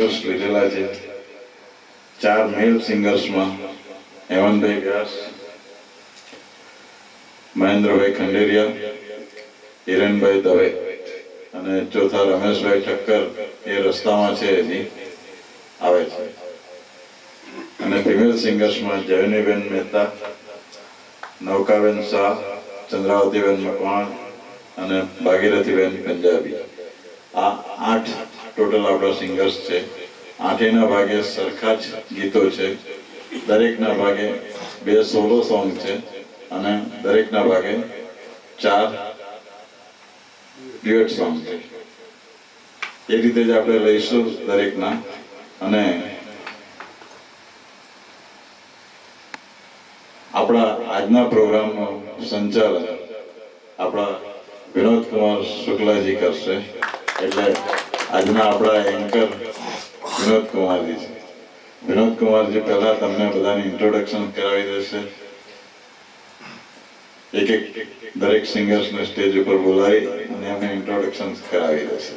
લીધેલા છે. 4 મેલ સિંગર્સમાં હેમંતભાઈ વ્યાસ, મહેન્દ્રભાઈ ખંડેરિયા, હિરેનભાઈ દવે અને ચોથા રમેશભાઈ ઠક્કર એ રસ્તામાં છે, હજી આવે છે. અને ફિમેલ સિંગર્સમાં જયનીબેન મહેતા, નૌકાબેન શાહ, ચંદ્રાવતીબેન મકવાણ અને ભાગીરથીબેન પંજાબી. આ 8 ટોટલ આપણા સિંગર્સ છે. 8ના ભાગે સરખા જ ગીતો છે. દરેકના ભાગે 2 સોલો સોંગ છે અને દરેકના ભાગે 4 ડ્યુએટ સોંગ છે. એ રીતે જ આપણે લઈશું દરેકના. અને આપણા આજના પ્રોગ્રામનું સંચાલન આપણા વિનોદ કુમાર શુક્લાજી કરશે. એટલે આજના આપણા એન્કર વિનોદ કુમારજી છે. વિનોદ કુમારજી પહેલા તમને બધાની ઇન્ટ્રોડક્શન કરાવી દેશે. એક દરેક સિંગર્સને સ્ટેજ ઉપર બોલાવી અને એમને ઇન્ટ્રોડક્શન કરાવી દેશે.